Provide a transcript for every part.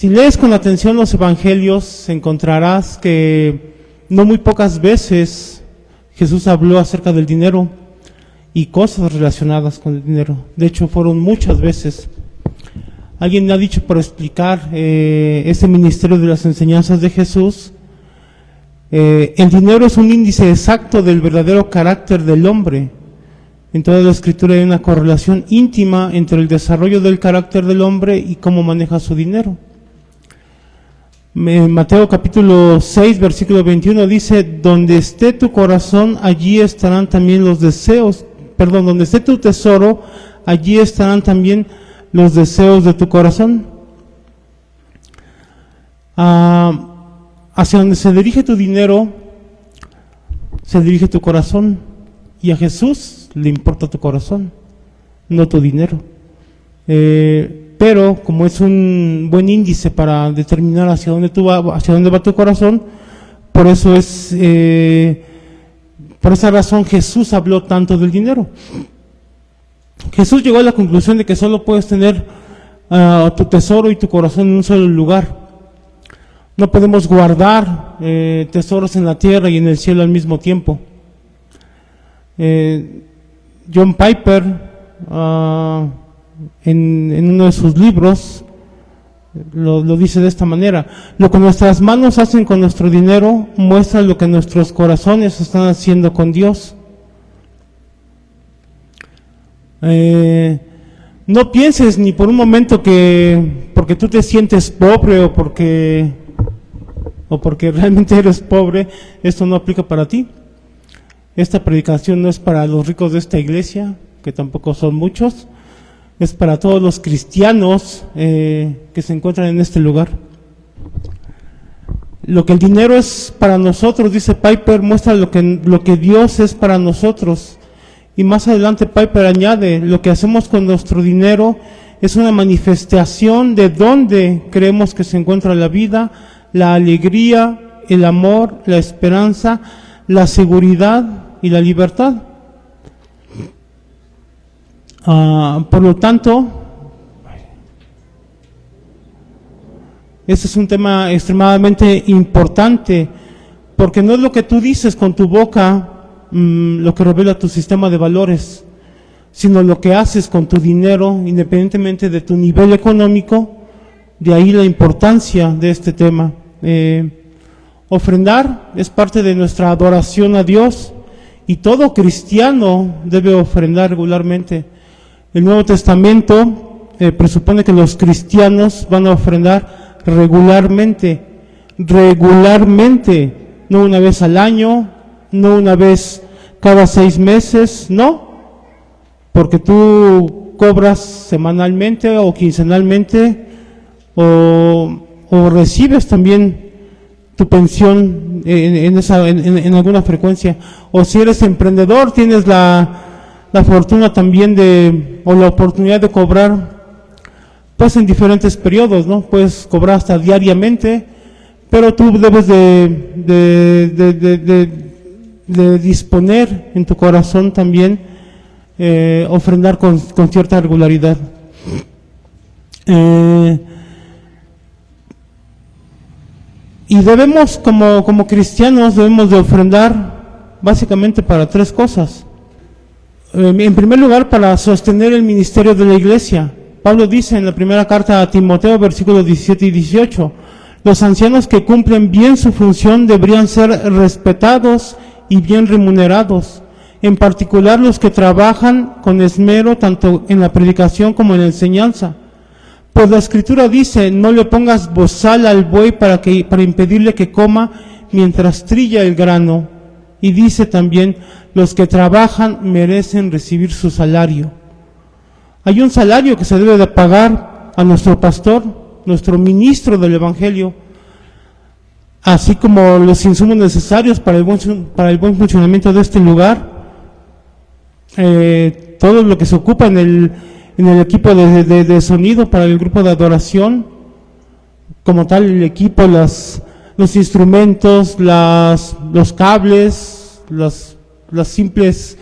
Si lees con atención los evangelios, encontrarás que no muy pocas veces Jesús habló acerca del dinero y cosas relacionadas con el dinero. De hecho, fueron muchas veces. Alguien me ha dicho, para explicar ese ministerio de las enseñanzas de Jesús, el dinero es un índice exacto del verdadero carácter del hombre. En toda la Escritura hay una correlación íntima entre el desarrollo del carácter del hombre y cómo maneja su dinero. En Mateo capítulo 6, versículo 21 dice: donde esté tu corazón, allí estarán también los deseos, donde esté tu tesoro, allí estarán también los deseos de tu corazón. Hacia donde se dirige tu dinero, se dirige tu corazón, y a Jesús le importa tu corazón, no tu dinero. Pero como es un buen índice para determinar hacia dónde va tu corazón, por eso por esa razón Jesús habló tanto del dinero. Jesús llegó a la conclusión de que solo puedes tener tu tesoro y tu corazón en un solo lugar. No podemos guardar tesoros en la tierra y en el cielo al mismo tiempo. John Piper, en uno de sus libros, lo dice de esta manera: lo que nuestras manos hacen con nuestro dinero muestra lo que nuestros corazones están haciendo con Dios. No pienses ni por un momento que porque tú te sientes pobre o porque realmente eres pobre, esto no aplica para ti. Esta predicación no es para los ricos de esta iglesia, que tampoco son muchos, es para todos los cristianos que se encuentran en este lugar. Lo que el dinero es para nosotros, dice Piper, muestra lo que Dios es para nosotros. Y más adelante Piper añade: lo que hacemos con nuestro dinero es una manifestación de dónde creemos que se encuentra la vida, la alegría, el amor, la esperanza, la seguridad y la libertad. Por lo tanto, este es un tema extremadamente importante, porque no es lo que tú dices con tu boca lo que revela tu sistema de valores, sino lo que haces con tu dinero, independientemente de tu nivel económico. De ahí la importancia de este tema. Ofrendar es parte de nuestra adoración a Dios, y todo cristiano debe ofrendar regularmente. El Nuevo Testamento presupone que los cristianos van a ofrendar regularmente, no una vez al año, no una vez cada 6 meses, no, porque tú cobras semanalmente o quincenalmente o recibes también tu pensión en alguna frecuencia, o si eres emprendedor tienes la fortuna también o la oportunidad de cobrar pues en diferentes periodos, ¿no? Puedes cobrar hasta diariamente, pero tú debes de disponer en tu corazón también ofrendar con cierta regularidad. Y debemos, como cristianos, debemos de ofrendar básicamente para 3 cosas. En primer lugar, para sostener el ministerio de la iglesia. Pablo dice en la primera carta a Timoteo, versículos 17 y 18, los ancianos que cumplen bien su función deberían ser respetados y bien remunerados, en particular los que trabajan con esmero tanto en la predicación como en la enseñanza. Pues la Escritura dice: no le pongas bozal al buey para impedirle que coma mientras trilla el grano. Y dice también: los que trabajan merecen recibir su salario. Hay un salario que se debe de pagar a nuestro pastor, nuestro ministro del Evangelio, así como los insumos necesarios para el buen funcionamiento de este lugar, todo lo que se ocupa en el equipo de sonido para el grupo de adoración, como tal el equipo, los instrumentos, los cables, las simples,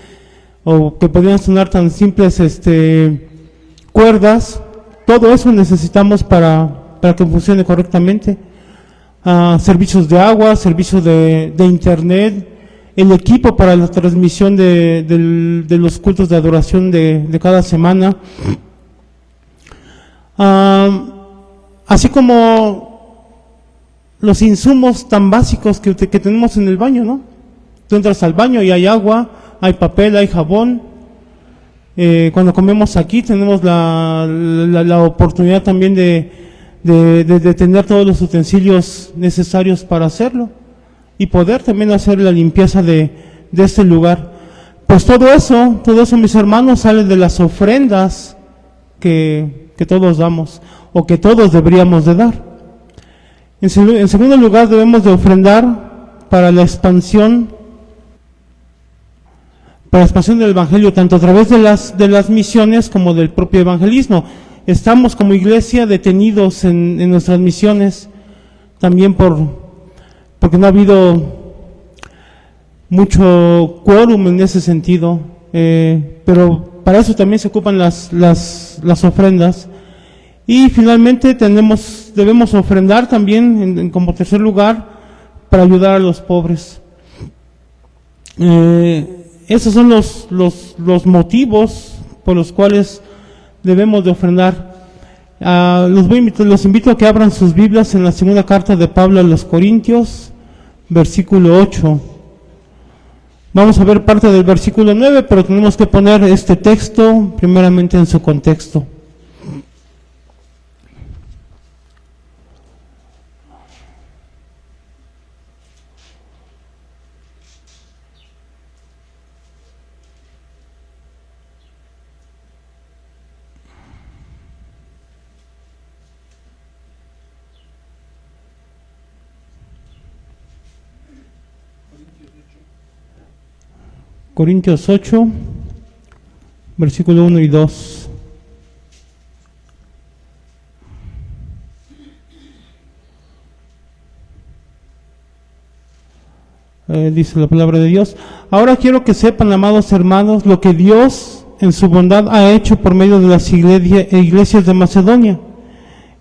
o que podrían sonar tan simples, cuerdas. Todo eso necesitamos para para que funcione correctamente. Servicios de agua, servicios de internet, el equipo para la transmisión de los cultos de adoración de cada semana. Así como los insumos tan básicos que tenemos en el baño, ¿no? Tú entras al baño y hay agua, hay papel, hay jabón. Cuando comemos aquí tenemos la oportunidad también de tener todos los utensilios necesarios para hacerlo y poder también hacer la limpieza de este lugar. Pues todo eso, mis hermanos, sale de las ofrendas que todos damos o que todos deberíamos de dar. En segundo lugar, debemos de ofrendar para la expansión del Evangelio, tanto a través de las misiones como del propio evangelismo. Estamos como iglesia detenidos en nuestras misiones, también porque no ha habido mucho quórum en ese sentido, pero para eso también se ocupan las ofrendas. Y finalmente debemos ofrendar también como tercer lugar para ayudar a los pobres. Esos son los motivos por los cuales debemos de ofrendar. Los invito a que abran sus Biblias en la segunda carta de Pablo a los Corintios, versículo 8. Vamos a ver parte del versículo 9, pero tenemos que poner este texto primeramente en su contexto. Corintios 8, versículo 1 y 2. Dice la palabra de Dios: ahora quiero que sepan, amados hermanos, lo que Dios en su bondad ha hecho por medio de las iglesias de Macedonia.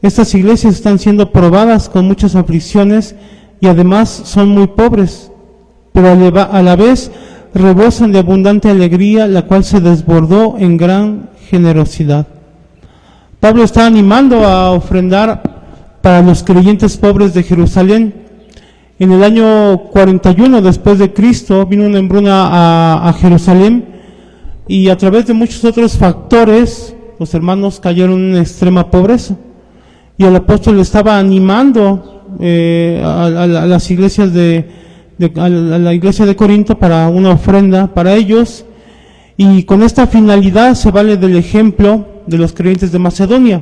Estas iglesias están siendo probadas con muchas aflicciones y además son muy pobres, pero a la vez rebosan de abundante alegría, la cual se desbordó en gran generosidad. Pablo está animando a ofrendar para los creyentes pobres de Jerusalén. En el año 41 después de Cristo vino una hambruna a Jerusalén, y a través de muchos otros factores los hermanos cayeron en una extrema pobreza, y el apóstol estaba animando a las iglesias a la iglesia de Corinto para una ofrenda para ellos, y con esta finalidad se vale del ejemplo de los creyentes de Macedonia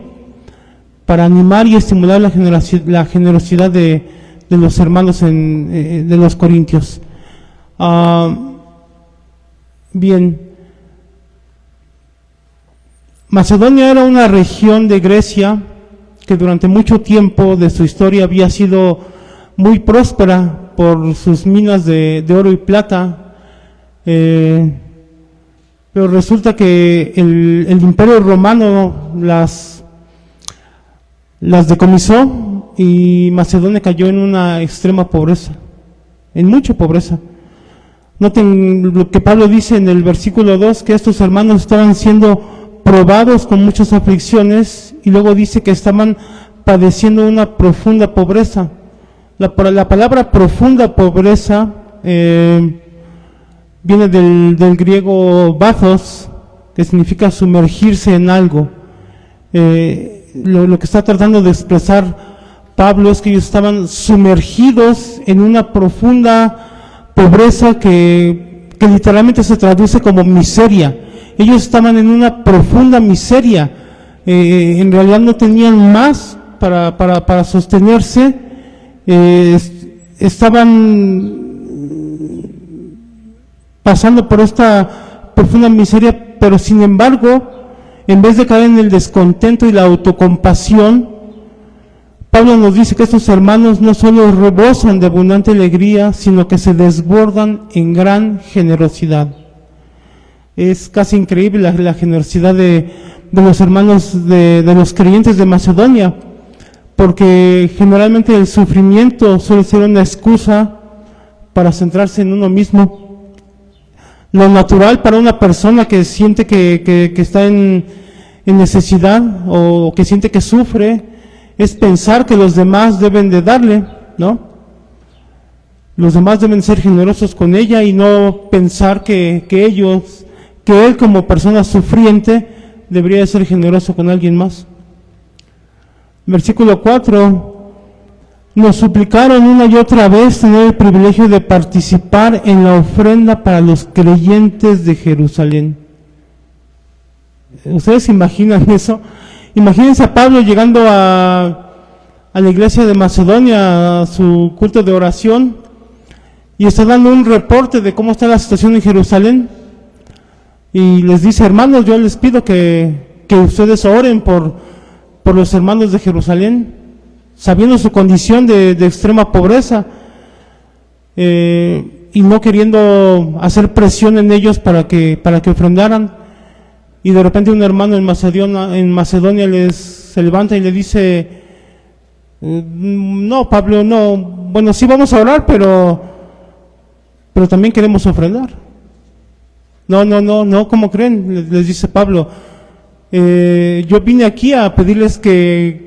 para animar y estimular la generosidad de los hermanos de los corintios. Bien, Macedonia era una región de Grecia que durante mucho tiempo de su historia había sido muy próspera por sus minas de oro y plata, pero resulta que el Imperio Romano las decomisó y Macedonia cayó en una extrema pobreza, en mucha pobreza. Noten lo que Pablo dice en el versículo 2, que estos hermanos estaban siendo probados con muchas aflicciones, y luego dice que estaban padeciendo una profunda pobreza. La palabra profunda pobreza viene del griego bathos, que significa sumergirse en algo. Lo que está tratando de expresar Pablo es que ellos estaban sumergidos en una profunda pobreza que literalmente se traduce como miseria. Ellos estaban en una profunda miseria. En realidad no tenían más para sostenerse. Estaban pasando por esta profunda miseria, pero sin embargo, en vez de caer en el descontento y la autocompasión, Pablo nos dice que estos hermanos no solo rebosan de abundante alegría, sino que se desbordan en gran generosidad. Es casi increíble la generosidad de los hermanos de los creyentes de Macedonia, porque generalmente el sufrimiento suele ser una excusa para centrarse en uno mismo. Lo natural para una persona que siente que está en necesidad o que siente que sufre es pensar que los demás deben de darle, ¿no? Los demás deben ser generosos con ella y no pensar que él como persona sufriente debería ser generoso con alguien más. Versículo 4. Nos suplicaron una y otra vez tener el privilegio de participar en la ofrenda para los creyentes de Jerusalén. ¿Ustedes se imaginan eso? Imagínense a Pablo llegando a la iglesia de Macedonia, a su culto de oración, y está dando un reporte de cómo está la situación en Jerusalén. Y les dice: hermanos, yo les pido que ustedes oren por los hermanos de Jerusalén, sabiendo su condición de extrema pobreza, y no queriendo hacer presión en ellos para que ofrendaran. Y de repente un hermano en Macedonia se levanta y le dice: no, Pablo, no, bueno, sí vamos a orar, pero también queremos ofrendar. No, ¿cómo creen? Les dice Pablo: yo vine aquí a pedirles que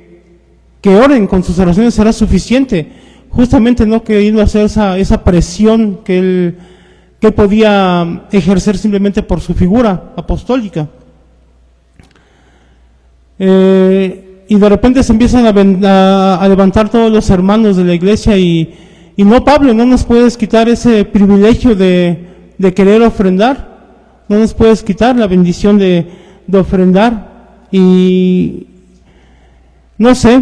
oren, con sus oraciones será suficiente. Justamente no queriendo hacer esa presión que él podía ejercer simplemente por su figura apostólica. Y de repente se empiezan a levantar todos los hermanos de la iglesia y no, Pablo, no nos puedes quitar ese privilegio de querer ofrendar, no nos puedes quitar la bendición de ofrendar. Y no sé,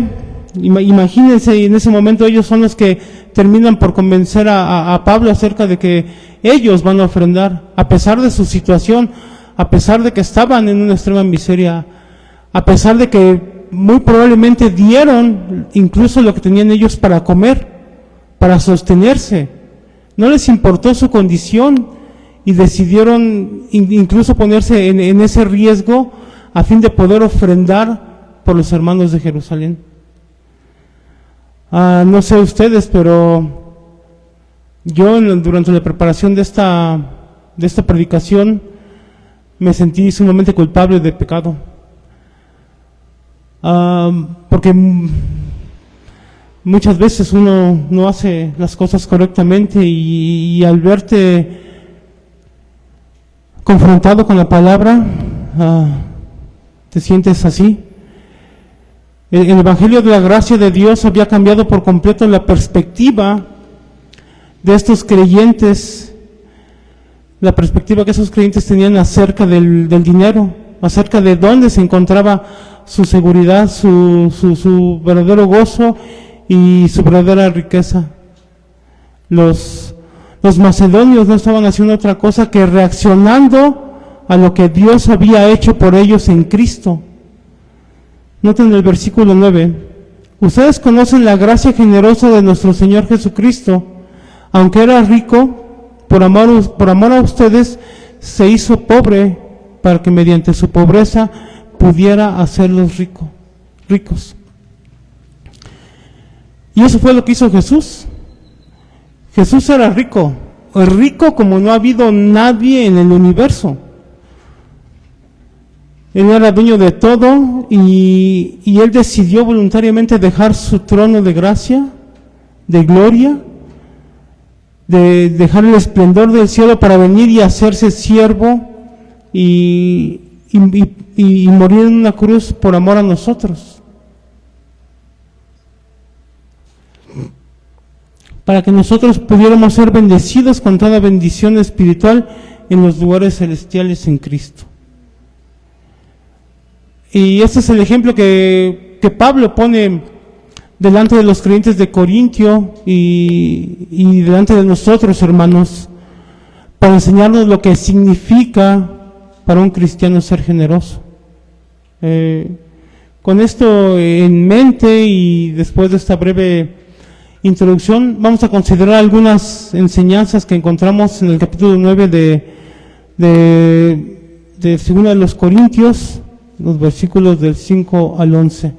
imagínense, en ese momento ellos son los que terminan por convencer a Pablo acerca de que ellos van a ofrendar, a pesar de su situación, a pesar de que estaban en una extrema miseria, a pesar de que muy probablemente dieron incluso lo que tenían ellos para comer, para sostenerse. No les importó su condición y decidieron incluso ponerse en ese riesgo a fin de poder ofrendar por los hermanos de Jerusalén. No sé ustedes, pero yo durante la preparación de esta predicación me sentí sumamente culpable de pecado. Porque muchas veces uno no hace las cosas correctamente y al verte confrontado con la palabra, te sientes así. El Evangelio de la gracia de Dios había cambiado por completo la perspectiva de estos creyentes, la perspectiva que esos creyentes tenían acerca del dinero, acerca de dónde se encontraba su seguridad, su verdadero gozo y su verdadera riqueza. Los macedonios no estaban haciendo otra cosa que reaccionando a lo que Dios había hecho por ellos en Cristo. Noten el versículo 9. Ustedes conocen la gracia generosa de nuestro Señor Jesucristo. Aunque era rico, por amor a ustedes, se hizo pobre para que mediante su pobreza pudiera hacerlos ricos. Y eso fue lo que hizo Jesús. Jesús era rico como no ha habido nadie en el universo. Él era dueño de todo y Él decidió voluntariamente dejar su trono de gracia, de gloria, de dejar el esplendor del cielo para venir y hacerse siervo y morir en una cruz por amor a nosotros, para que nosotros pudiéramos ser bendecidos con toda bendición espiritual en los lugares celestiales en Cristo. Y este es el ejemplo que Pablo pone delante de los creyentes de Corintio y delante de nosotros, hermanos, para enseñarnos lo que significa para un cristiano ser generoso. Con esto en mente y después de esta breve introducción, vamos a considerar algunas enseñanzas que encontramos en el capítulo 9 de 2 de los Corintios, los versículos del 5 al 11.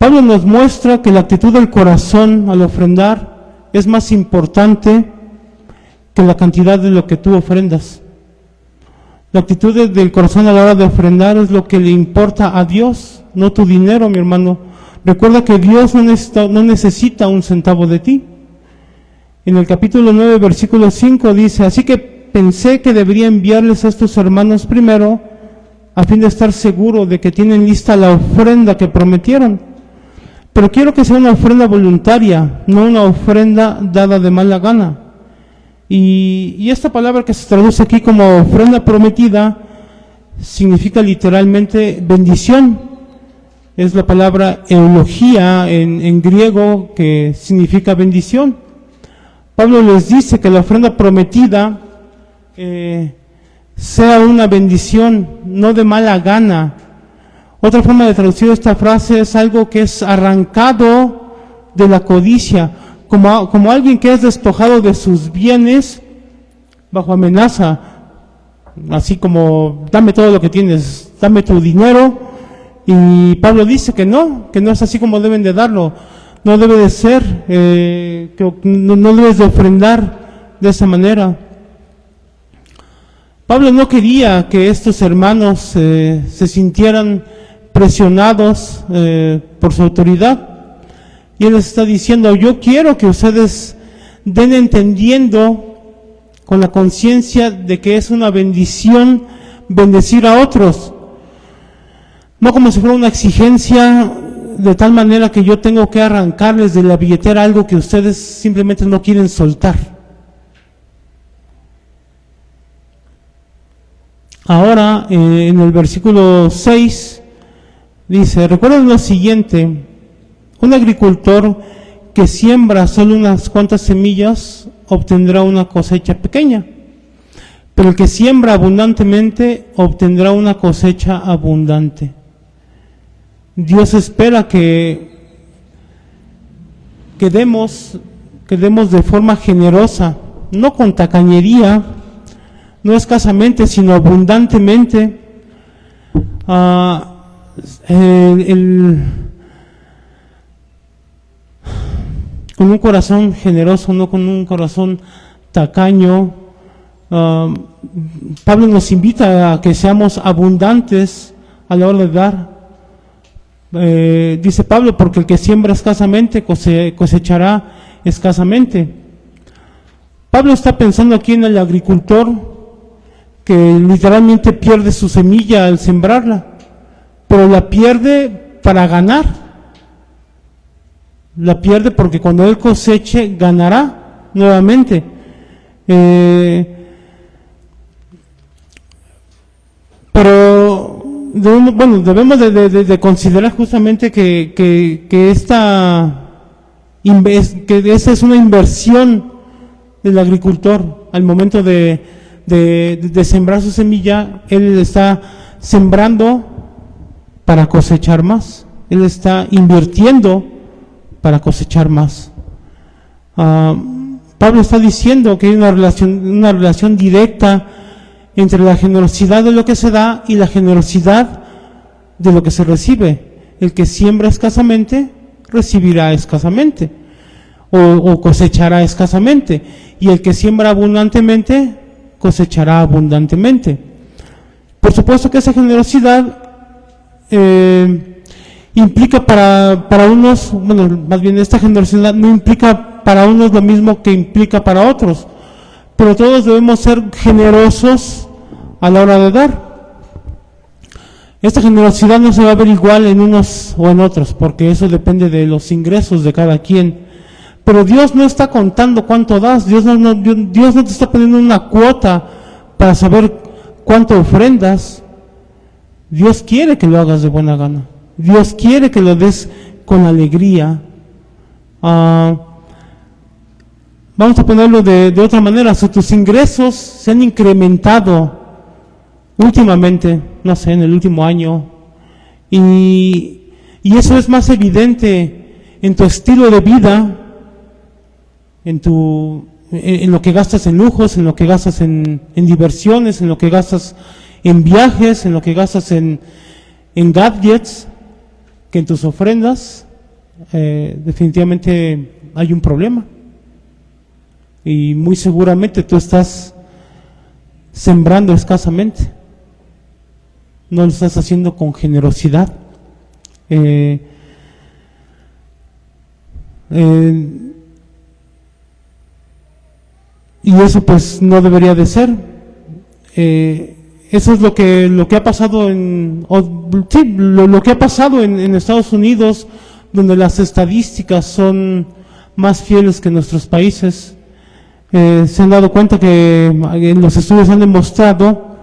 Pablo nos muestra que la actitud del corazón al ofrendar es más importante que la cantidad de lo que tú ofrendas. La actitud del corazón a la hora de ofrendar es lo que le importa a Dios, no tu dinero, mi hermano. Recuerda que Dios no necesita un centavo de ti. En el capítulo 9, versículo 5 dice: así que pensé que debería enviarles a estos hermanos primero, a fin de estar seguro de que tienen lista la ofrenda que prometieron. Pero quiero que sea una ofrenda voluntaria, no una ofrenda dada de mala gana. Y esta palabra que se traduce aquí como ofrenda prometida significa literalmente bendición. Es la palabra eulogía en griego, que significa bendición. Pablo les dice que la ofrenda prometida sea una bendición, no de mala gana. Otra forma de traducir esta frase es algo que es arrancado de la codicia, como alguien que es despojado de sus bienes bajo amenaza, así como: dame todo lo que tienes, dame tu dinero. Y Pablo dice que no es así como deben de darlo, no debe de ser, que no debes de ofrendar de esa manera. Pablo no quería que estos hermanos se sintieran presionados por su autoridad. Y él les está diciendo: yo quiero que ustedes den entendiendo con la conciencia de que es una bendición bendecir a otros. No como si fuera una exigencia de tal manera que yo tengo que arrancarles de la billetera algo que ustedes simplemente no quieren soltar. Ahora, en el versículo 6, dice: recuerden lo siguiente, un agricultor que siembra solo unas cuantas semillas obtendrá una cosecha pequeña, pero el que siembra abundantemente obtendrá una cosecha abundante. Dios espera que demos de forma generosa, no con tacañería, no escasamente, sino abundantemente. Con un corazón generoso, no con un corazón tacaño. Pablo nos invita a que seamos abundantes a la hora de dar. Dice Pablo: porque el que siembra escasamente cosechará escasamente. Pablo está pensando aquí en el agricultor que literalmente pierde su semilla al sembrarla, pero la pierde para ganar. La pierde porque cuando él coseche ganará nuevamente. Pero debemos de considerar justamente que esa es una inversión del agricultor. Al momento de sembrar su semilla, él está sembrando para cosechar más. Él está invirtiendo para cosechar más. Pablo está diciendo que hay una relación directa entre la generosidad de lo que se da y la generosidad de lo que se recibe. El que siembra escasamente, recibirá escasamente, o cosechará escasamente, y el que siembra abundantemente, cosechará abundantemente. Por supuesto que esa generosidad implica para unos, más bien esta generosidad no implica para unos lo mismo que implica para otros, pero todos debemos ser generosos a la hora de dar. Esta generosidad no se va a ver igual en unos o en otros, porque eso depende de los ingresos de cada quien. Pero Dios no está contando cuánto das, Dios no te está poniendo una cuota para saber cuánto ofrendas. Dios quiere que lo hagas de buena gana. Dios quiere que lo des con alegría. Vamos a ponerlo de otra manera. Si tus ingresos se han incrementado últimamente, no sé, en el último año, y eso es más evidente en tu estilo de vida, en lo que gastas en lujos, en lo que gastas en diversiones, en lo que gastas en viajes, en lo que gastas en gadgets, que en tus ofrendas, definitivamente hay un problema. Y muy seguramente tú estás sembrando escasamente. No lo estás haciendo con generosidad. Y eso pues no debería de ser. Eso es lo que ha pasado lo que ha pasado en Estados Unidos, donde las estadísticas son más fieles que en nuestros países. Se han dado cuenta que en los estudios han demostrado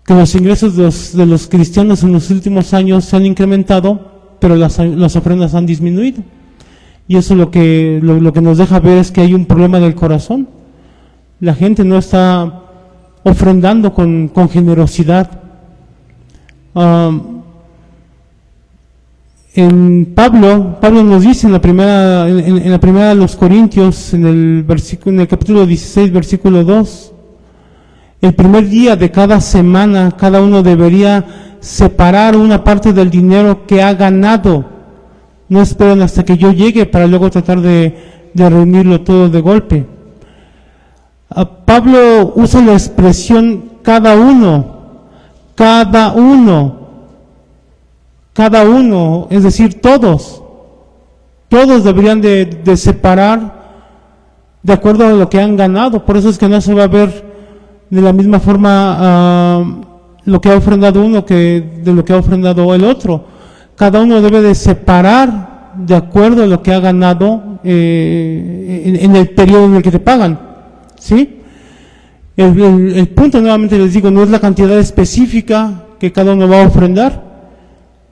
que los ingresos de los cristianos en los últimos años se han incrementado, pero las ofrendas han disminuido. Y eso lo que nos deja ver es que hay un problema del corazón. La gente no está ofrendando con generosidad. Pablo nos dice en la primera de los Corintios, en el capítulo 16, versículo 2, el primer día de cada semana, cada uno debería separar una parte del dinero que ha ganado. No esperen hasta que yo llegue para luego tratar de reunirlo todo de golpe. Pablo usa la expresión cada uno, es decir, todos deberían de separar de acuerdo a lo que han ganado. Por eso es que no se va a ver de la misma forma lo que ha ofrendado uno que de lo que ha ofrendado el otro. Cada uno debe de separar de acuerdo a lo que ha ganado en el periodo en el que te pagan, ¿sí? El punto, nuevamente les digo, no es la cantidad específica que cada uno va a ofrendar,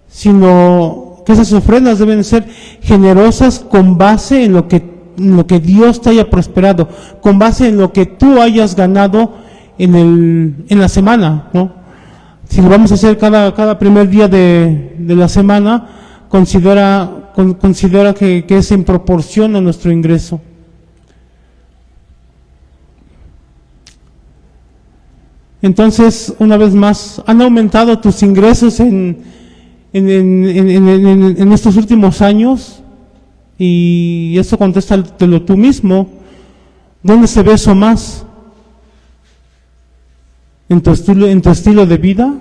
sino que esas ofrendas deben ser generosas con base en lo que Dios te haya prosperado, con base en lo que tú hayas ganado en la semana, ¿no? Si lo vamos a hacer cada primer día de la semana, considera que es en proporción a nuestro ingreso. Entonces, una vez más, ¿han aumentado tus ingresos en estos últimos años? Y eso contéstatelo tú mismo. ¿Dónde se ve eso más? ¿En tu estilo de vida?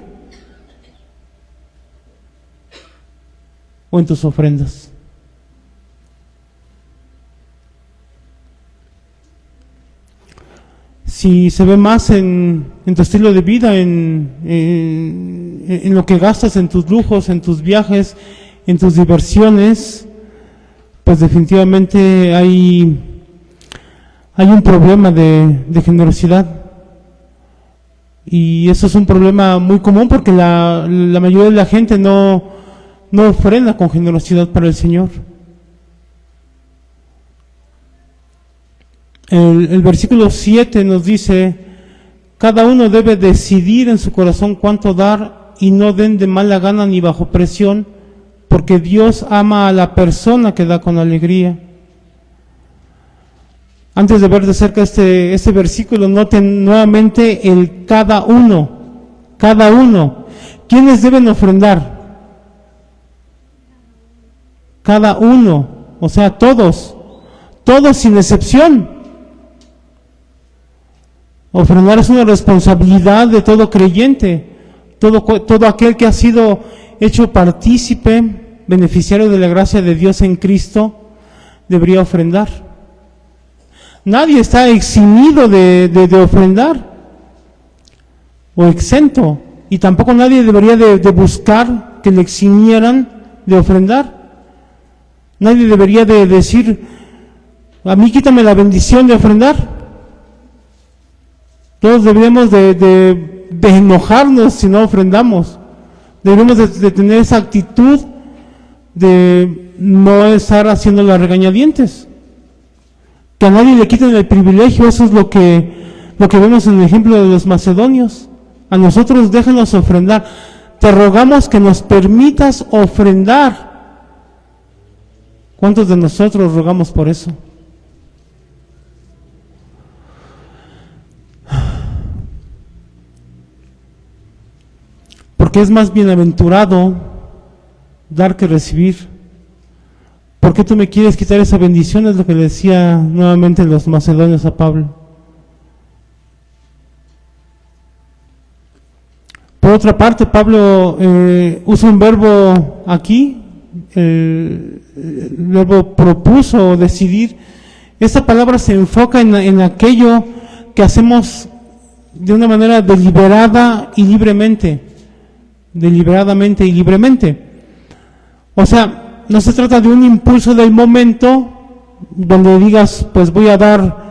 ¿O en tus ofrendas? Si se ve más en tu estilo de vida, en lo que gastas, en tus lujos, en tus viajes, en tus diversiones, pues definitivamente hay un problema de generosidad. Y eso es un problema muy común porque la mayoría de la gente no ofrenda con generosidad para el Señor. El versículo 7 nos dice: cada uno debe decidir en su corazón cuánto dar, y no den de mala gana ni bajo presión, porque Dios ama a la persona que da con alegría. Antes de ver de cerca este versículo, noten nuevamente el cada uno. ¿Quiénes deben ofrendar? Cada uno, o sea, todos sin excepción. Ofrendar es una responsabilidad de todo creyente, todo aquel que ha sido hecho partícipe, beneficiario de la gracia de Dios en Cristo, debería ofrendar. Nadie está eximido de ofrendar o exento, y tampoco nadie debería de buscar que le eximieran de ofrendar. Nadie debería de decir: a mí quítame la bendición de ofrendar. Todos deberíamos de enojarnos si no ofrendamos. Deberíamos de tener esa actitud de no estar haciendo las regañadientes. Que a nadie le quiten el privilegio. Eso es lo que vemos en el ejemplo de los macedonios. A nosotros déjanos ofrendar. Te rogamos que nos permitas ofrendar. ¿Cuántos de nosotros rogamos por eso? Porque es más bienaventurado dar que recibir. ¿por qué tú me quieres quitar esa bendición? Es lo que le decía nuevamente los macedonios a Pablo. Por otra parte, Pablo usa un verbo aquí, el verbo propuso o decidir. Esta palabra se enfoca en aquello que hacemos de una manera deliberada y libremente. Deliberadamente y libremente. O sea, no se trata de un impulso del momento donde digas, pues voy a dar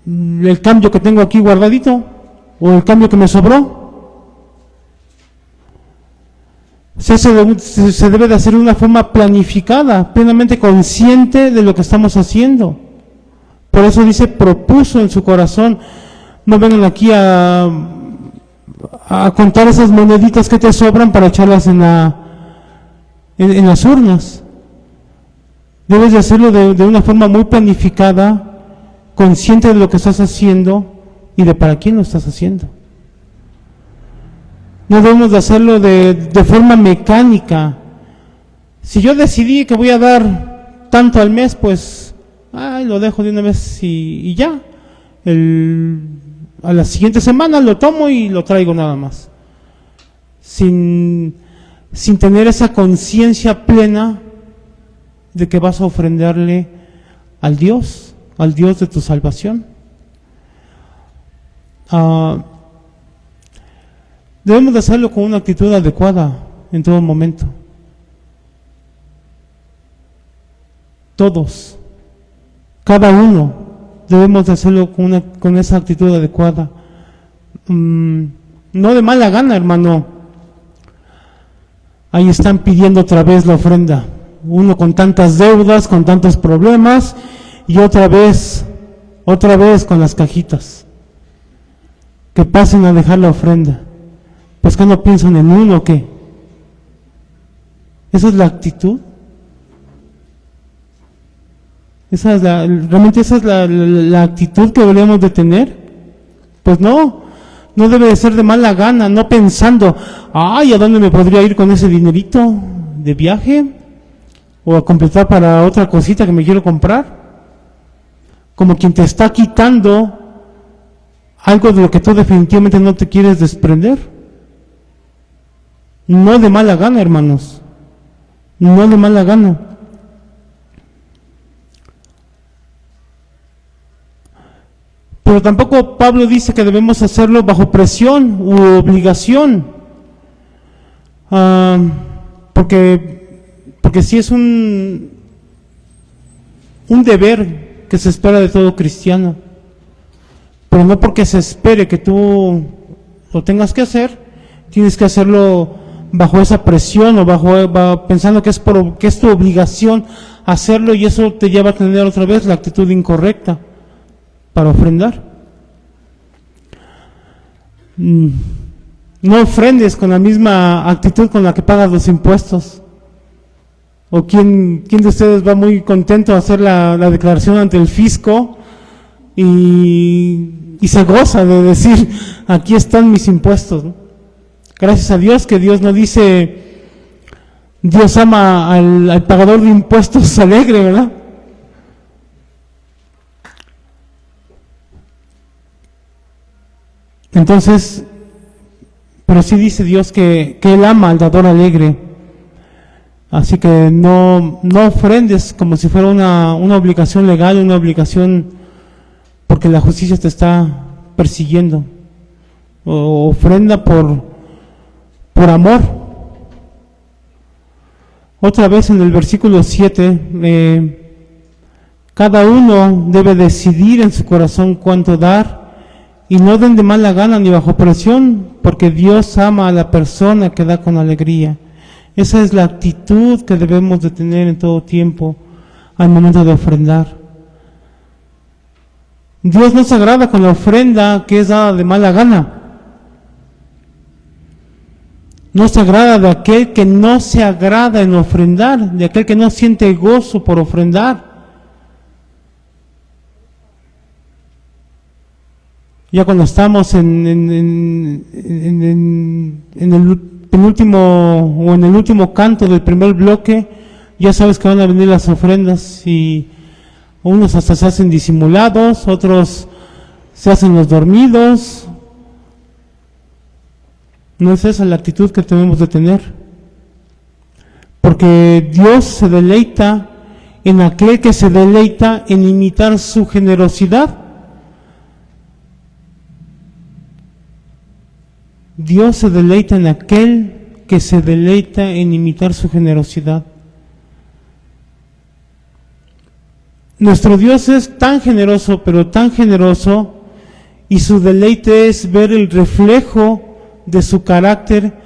el cambio que tengo aquí guardadito o el cambio que me sobró. Se debe de hacer de una forma planificada, plenamente consciente de lo que estamos haciendo. Por eso dice, propuso en su corazón. No vengan aquí a contar esas moneditas que te sobran para echarlas en las urnas. Debes de hacerlo de una forma muy planificada, consciente de lo que estás haciendo y de para quién lo estás haciendo. No debemos de hacerlo de forma mecánica. Si yo decidí que voy a dar tanto al mes, pues lo dejo de una vez y ya. A la siguiente semana lo tomo y lo traigo nada más. Sin tener esa conciencia plena de que vas a ofrendarle al Dios de tu salvación. Debemos de hacerlo con una actitud adecuada en todo momento. Todos, cada uno, debemos de hacerlo con esa actitud adecuada. No de mala gana, hermano. Ahí están pidiendo otra vez la ofrenda. Uno con tantas deudas, con tantos problemas, y otra vez con las cajitas. Que pasen a dejar la ofrenda. Pues que no piensan en uno o qué. ¿Esa es la actitud? ¿Realmente esa es la actitud que deberíamos de tener? Pues no debe de ser de mala gana, no pensando, ¿a dónde me podría ir con ese dinerito de viaje? ¿O a completar para otra cosita que me quiero comprar? Como quien te está quitando algo de lo que tú definitivamente no te quieres desprender. No de mala gana, hermanos. No de mala gana. Pero tampoco Pablo dice que debemos hacerlo bajo presión u obligación. Porque sí es un deber que se espera de todo cristiano. Pero no porque se espere que tú lo tengas que hacer, tienes que hacerlo bajo esa presión o pensando que es tu obligación hacerlo, y eso te lleva a tener otra vez la actitud incorrecta para ofrendar. No ofrendes con la misma actitud con la que pagas los impuestos. ¿O quién de ustedes va muy contento a hacer la declaración ante el fisco y se goza de decir, aquí están mis impuestos, ¿no? Gracias a Dios que Dios no dice, Dios ama al pagador de impuestos alegre, ¿verdad? Entonces, pero sí dice Dios que Él ama al dador alegre. Así que no ofrendes como si fuera una obligación legal, una obligación porque la justicia te está persiguiendo. O ofrenda por amor. Otra vez en el versículo 7, cada uno debe decidir en su corazón cuánto dar, y no den de mala gana ni bajo presión, porque Dios ama a la persona que da con alegría. Esa es la actitud que debemos de tener en todo tiempo al momento de ofrendar. Dios no se agrada con la ofrenda que es dada de mala gana. No se agrada de aquel que no se agrada en ofrendar, de aquel que no siente gozo por ofrendar. Ya cuando estamos en el penúltimo o en el último canto del primer bloque, ya sabes que van a venir las ofrendas y unos hasta se hacen disimulados, otros se hacen los dormidos. No es esa la actitud que tenemos de tener, porque Dios se deleita en aquel que se deleita en imitar su generosidad. Dios se deleita en aquel que se deleita en imitar su generosidad. Nuestro Dios es tan generoso, pero tan generoso, y su deleite es ver el reflejo de su carácter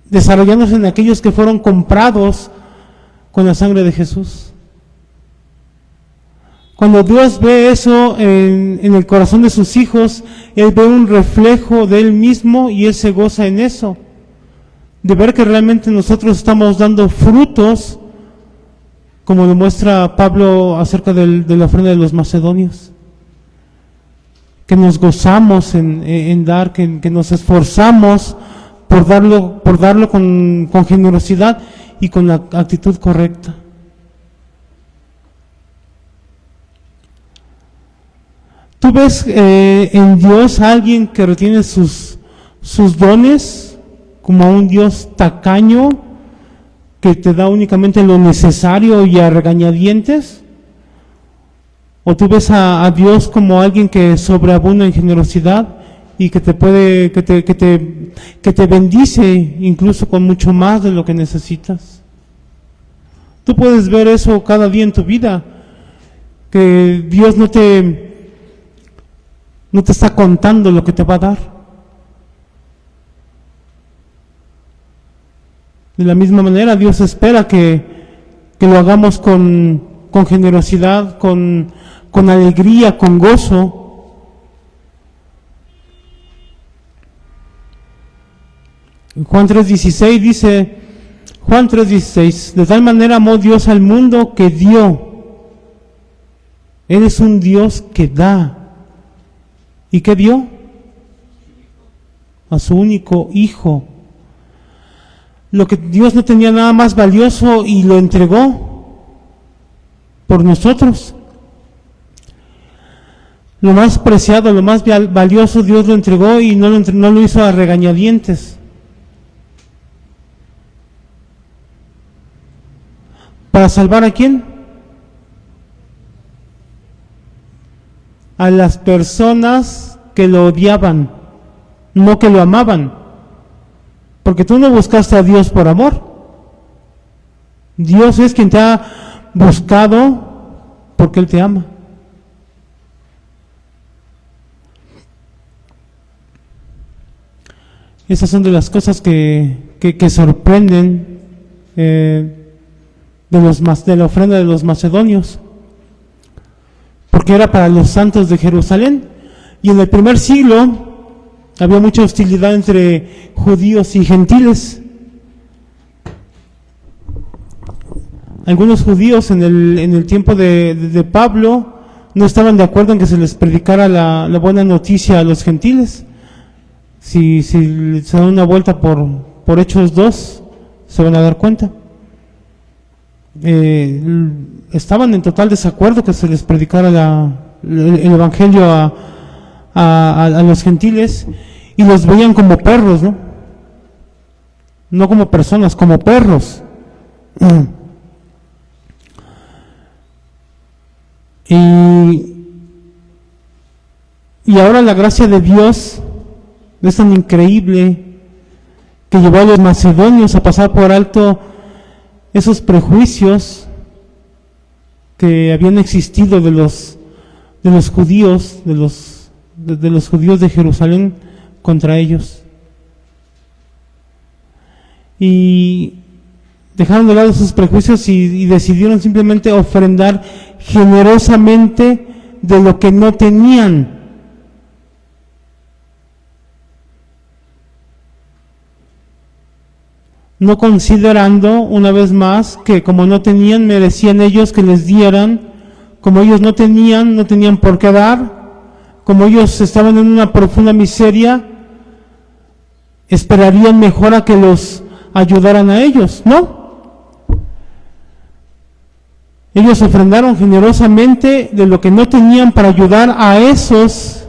desarrollándose en aquellos que fueron comprados con la sangre de Jesús. Cuando Dios ve eso en el corazón de sus hijos, Él ve un reflejo de Él mismo y Él se goza en eso, de ver que realmente nosotros estamos dando frutos, como demuestra Pablo acerca de la ofrenda de los macedonios, que nos gozamos en dar, que nos esforzamos por darlo con generosidad y con la actitud correcta. ¿Tú ves en Dios a alguien que retiene sus dones como a un Dios tacaño que te da únicamente lo necesario y a regañadientes? ¿O tú ves a Dios como alguien que sobreabunda en generosidad y que te bendice incluso con mucho más de lo que necesitas? Tú puedes ver eso cada día en tu vida, que Dios no te está contando lo que te va a dar. De la misma manera, Dios espera que lo hagamos con generosidad, con alegría, con gozo. Juan 3:16 dice, Juan 3:16, de tal manera amó Dios al mundo que dio. Él es un Dios que da. ¿Y qué dio? A su único Hijo. Lo que Dios no tenía nada más valioso y lo entregó por nosotros. Lo más preciado, lo más valioso, Dios lo entregó y no lo hizo a regañadientes. ¿Para salvar a quién? A las personas que lo odiaban, no que lo amaban. Porque tú no buscaste a Dios por amor. Dios es quien te ha buscado porque Él te ama. Esas son de las cosas que sorprenden de la ofrenda de los macedonios, porque era para los santos de Jerusalén, y en el primer siglo había mucha hostilidad entre judíos y gentiles. Algunos judíos en el tiempo de Pablo no estaban de acuerdo en que se les predicara la buena noticia a los gentiles. Si se dan una vuelta por Hechos 2, se van a dar cuenta. Estaban en total desacuerdo que se les predicara el evangelio a los gentiles, y los veían como perros, ¿no? No como personas, como perros. Y ahora la gracia de Dios es tan increíble que llevó a los macedonios a pasar por alto esos prejuicios que habían existido de los judíos, de los judíos de Jerusalén contra ellos. Y dejaron de lado esos prejuicios y decidieron simplemente ofrendar generosamente de lo que no tenían. No considerando, una vez más, que como no tenían, merecían ellos que les dieran. Como ellos no tenían por qué dar. Como ellos estaban en una profunda miseria, esperarían mejor a que los ayudaran a ellos. No, Ellos ofrendaron generosamente de lo que no tenían para ayudar a esos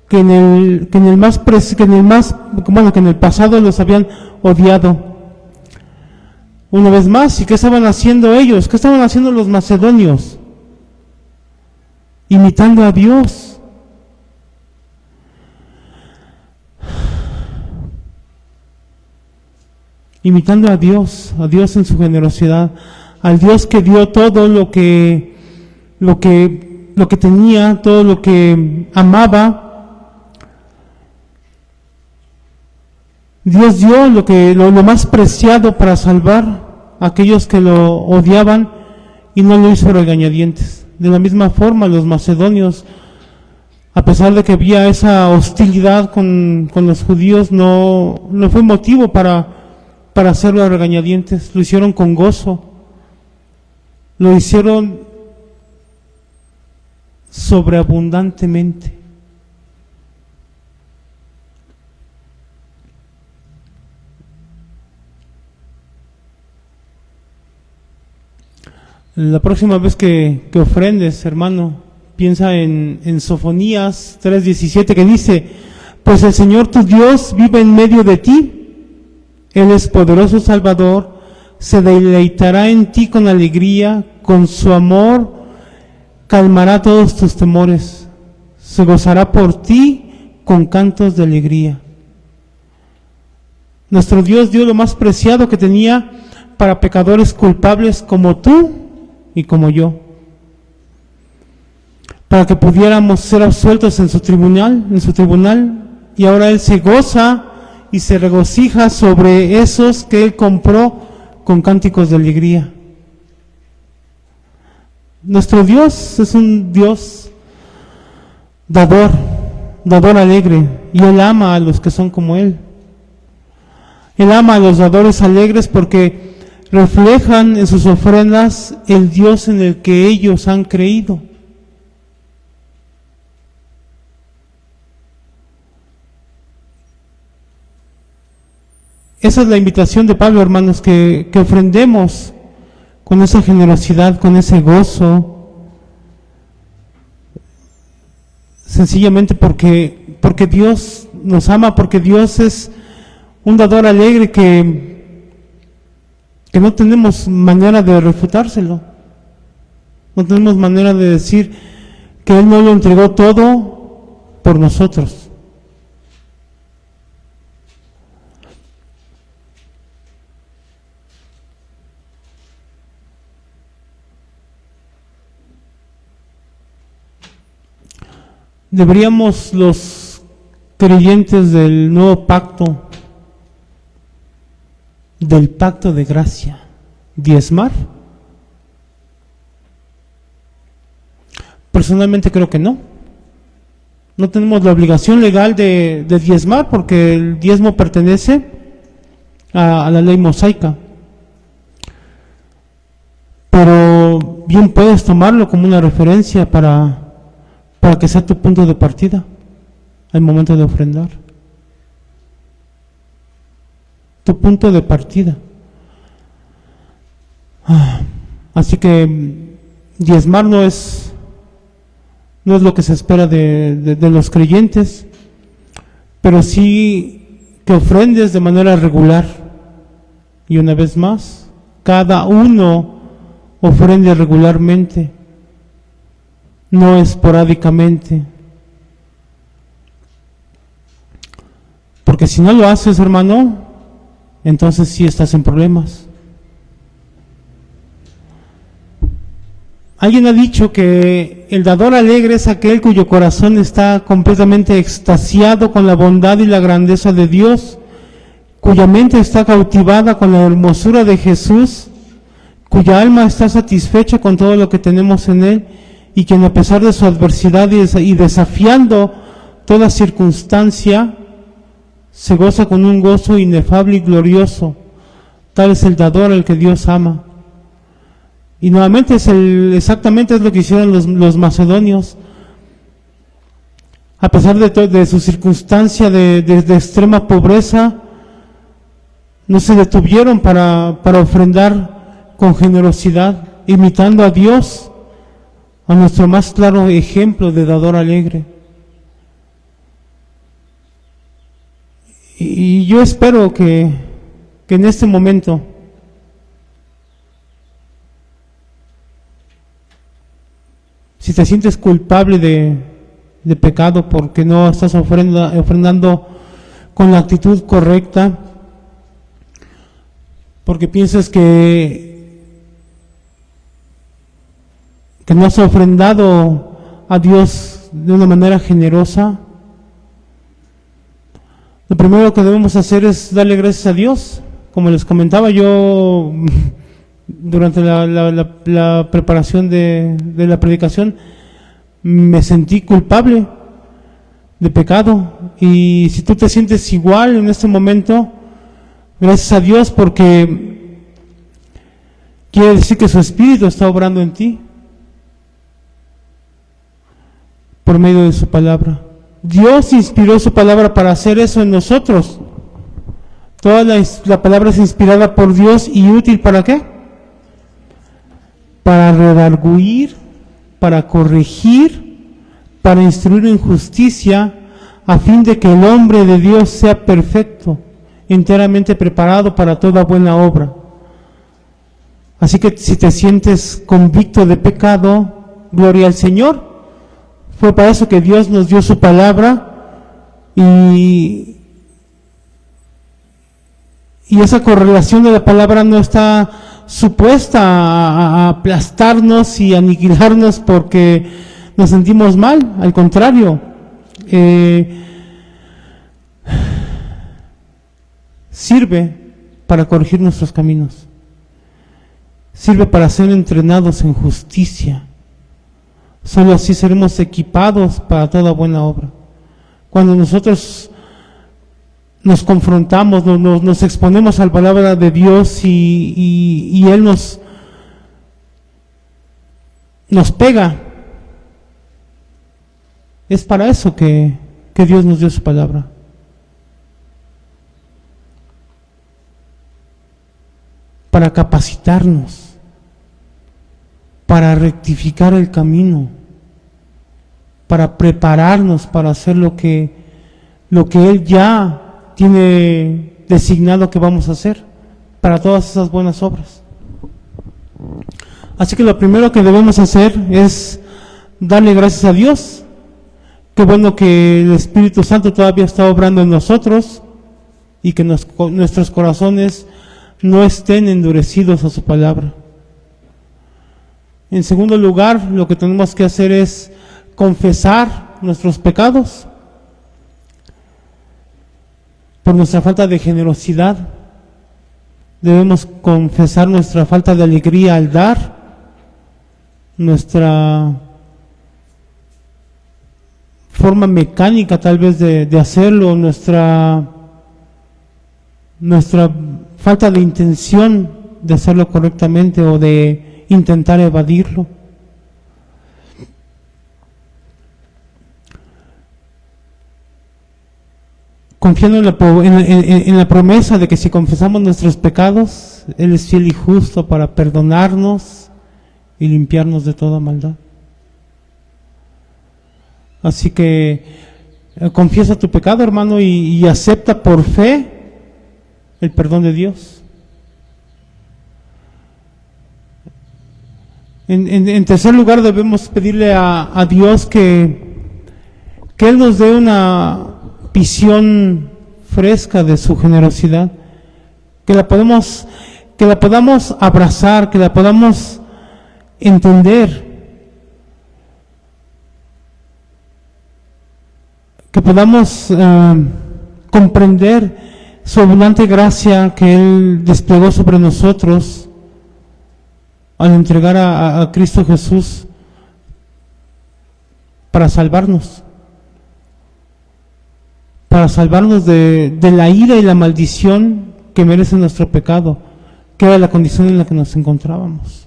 que en el pasado los habían odiado. Una vez más, ¿y qué estaban haciendo ellos? ¿Qué estaban haciendo los macedonios? Imitando a Dios. Imitando a Dios en su generosidad, al Dios que dio todo lo que tenía, todo lo que amaba. Dios dio lo más preciado para salvar a aquellos que lo odiaban y no lo hizo regañadientes. De la misma forma, los macedonios, a pesar de que había esa hostilidad con los judíos, no fue motivo para hacerlo a regañadientes. Lo hicieron con gozo, lo hicieron sobreabundantemente. La próxima vez que ofrendes, hermano, piensa en Sofonías 3:17, que dice: pues el Señor tu Dios vive en medio de ti, Él es poderoso Salvador, se deleitará en ti con alegría, con su amor calmará todos tus temores, se gozará por ti con cantos de alegría. Nuestro Dios dio lo más preciado que tenía para pecadores culpables como tú y como yo, para que pudiéramos ser absueltos en su tribunal, y ahora Él se goza y se regocija sobre esos que Él compró con cánticos de alegría. Nuestro Dios es un Dios dador alegre, y Él ama a los que son como Él. Él ama a los dadores alegres porque reflejan en sus ofrendas el Dios en el que ellos han creído. Esa es la invitación de Pablo, hermanos, que ofrendemos con esa generosidad, con ese gozo, sencillamente porque Dios nos ama, porque Dios es un dador alegre que no tenemos manera de refutárselo. No tenemos manera de decir que Él no lo entregó todo por nosotros. Deberíamos los creyentes del nuevo pacto, del pacto de gracia, diezmar. Personalmente creo que no. No tenemos la obligación legal de diezmar, porque el diezmo pertenece a la ley mosaica. Pero bien puedes tomarlo como una referencia para que sea tu punto de partida al momento de ofrendar. Tu punto de partida. Así que diezmar no es lo que se espera de los creyentes, pero sí que ofrendes de manera regular. Y una vez más, cada uno ofrende regularmente, no esporádicamente. Porque si no lo haces, hermano, entonces sí estás en problemas. Alguien ha dicho que el dador alegre es aquel cuyo corazón está completamente extasiado con la bondad y la grandeza de Dios, cuya mente está cautivada con la hermosura de Jesús, cuya alma está satisfecha con todo lo que tenemos en Él, y quien a pesar de su adversidad y desafiando toda circunstancia, se goza con un gozo inefable y glorioso. Tal es el dador al que Dios ama. Y nuevamente exactamente es lo que hicieron los macedonios. A pesar de su circunstancia de extrema pobreza, no se detuvieron para ofrendar con generosidad, imitando a Dios, a nuestro más claro ejemplo de dador alegre. Y yo espero que en este momento si te sientes culpable de pecado porque no estás ofrendando con la actitud correcta, porque piensas que no has ofrendado a Dios de una manera generosa, lo primero que debemos hacer es darle gracias a Dios. Como les comentaba yo durante la preparación de la predicación, me sentí culpable de pecado. Y si tú te sientes igual en este momento, gracias a Dios, porque quiere decir que su Espíritu está obrando en ti por medio de su palabra. Dios inspiró su palabra para hacer eso en nosotros. Toda la palabra es inspirada por Dios y útil ¿para qué? Para redarguir, para corregir, para instruir en justicia, a fin de que el hombre de Dios sea perfecto, enteramente preparado para toda buena obra. Así que si te sientes convicto de pecado, gloria al Señor. Fue para eso que Dios nos dio su palabra, y esa correlación de la palabra no está supuesta a aplastarnos y aniquilarnos porque nos sentimos mal. Al contrario, sirve para corregir nuestros caminos, sirve para ser entrenados en justicia. Solo así seremos equipados para toda buena obra. Cuando nosotros nos confrontamos, nos exponemos a la palabra de Dios y Él nos pega, es para eso que Dios nos dio su palabra. Para capacitarnos, para rectificar el camino, para prepararnos para hacer lo que Él ya tiene designado que vamos a hacer, para todas esas buenas obras. Así que lo primero que debemos hacer es darle gracias a Dios. Qué bueno que el Espíritu Santo todavía está obrando en nosotros y que nuestros corazones no estén endurecidos a su palabra. En segundo lugar, lo que tenemos que hacer es confesar nuestros pecados por nuestra falta de generosidad. Debemos confesar nuestra falta de alegría al dar, nuestra forma mecánica tal vez de hacerlo, nuestra falta de intención de hacerlo correctamente o de intentar evadirlo. Confiando en la promesa de que si confesamos nuestros pecados, Él es fiel y justo para perdonarnos y limpiarnos de toda maldad. Así que confiesa tu pecado, hermano, y acepta por fe el perdón de Dios. En tercer lugar, debemos pedirle a Dios que Él nos dé una visión fresca de su generosidad, que la podamos abrazar, que la podamos entender, que podamos comprender su abundante gracia que Él desplegó sobre nosotros al entregar a Cristo Jesús para salvarnos de la ira y la maldición que merece nuestro pecado, que era la condición en la que nos encontrábamos.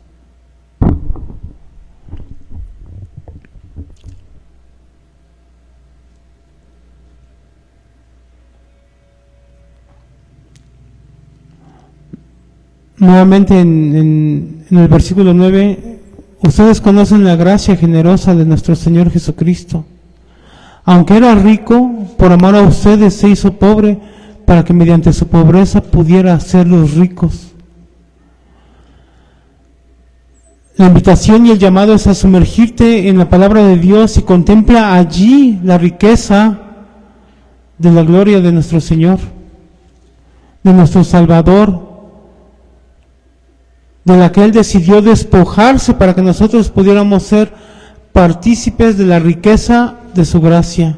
Nuevamente en en el versículo 9, ustedes conocen la gracia generosa de nuestro Señor Jesucristo. Aunque era rico, por amor a ustedes se hizo pobre, para que mediante su pobreza pudiera hacerlos ricos. La invitación y el llamado es a sumergirte en la palabra de Dios y contempla allí la riqueza de la gloria de nuestro Señor, de nuestro Salvador, de la que Él decidió despojarse para que nosotros pudiéramos ser partícipes de la riqueza de su gracia.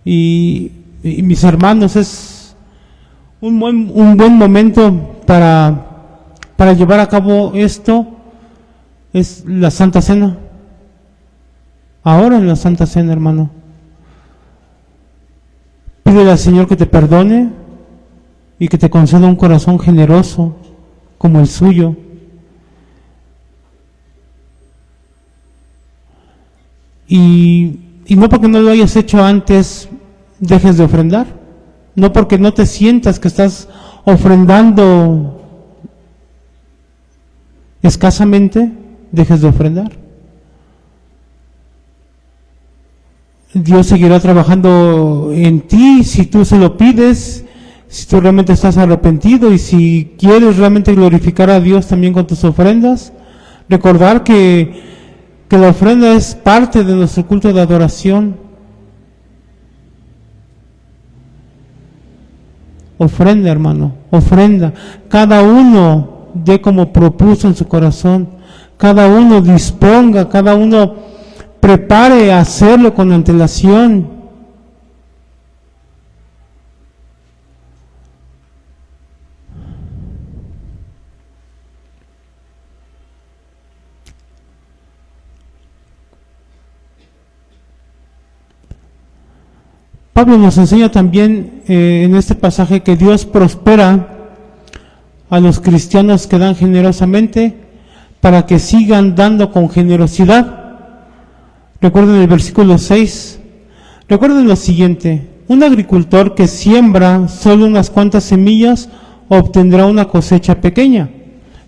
Y mis hermanos, es un buen momento para llevar a cabo esto, es la Santa Cena. Ahora en la Santa Cena, hermano, pídele al Señor que te perdone y que te conceda un corazón generoso como el suyo. Y no porque no lo hayas hecho antes dejes de ofrendar, no porque no te sientas que estás ofrendando escasamente, dejes de ofrendar. Dios seguirá trabajando en ti si tú se lo pides, si tú realmente estás arrepentido y si quieres realmente glorificar a Dios también con tus ofrendas. Recordar que la ofrenda es parte de nuestro culto de adoración. Ofrenda, hermano, ofrenda. Cada uno dé como propuso en su corazón. Cada uno disponga, cada uno prepare a hacerlo con antelación. Pablo nos enseña también en este pasaje que Dios prospera a los cristianos que dan generosamente para que sigan dando con generosidad. Recuerden el versículo 6. Recuerden lo siguiente: un agricultor que siembra solo unas cuantas semillas obtendrá una cosecha pequeña,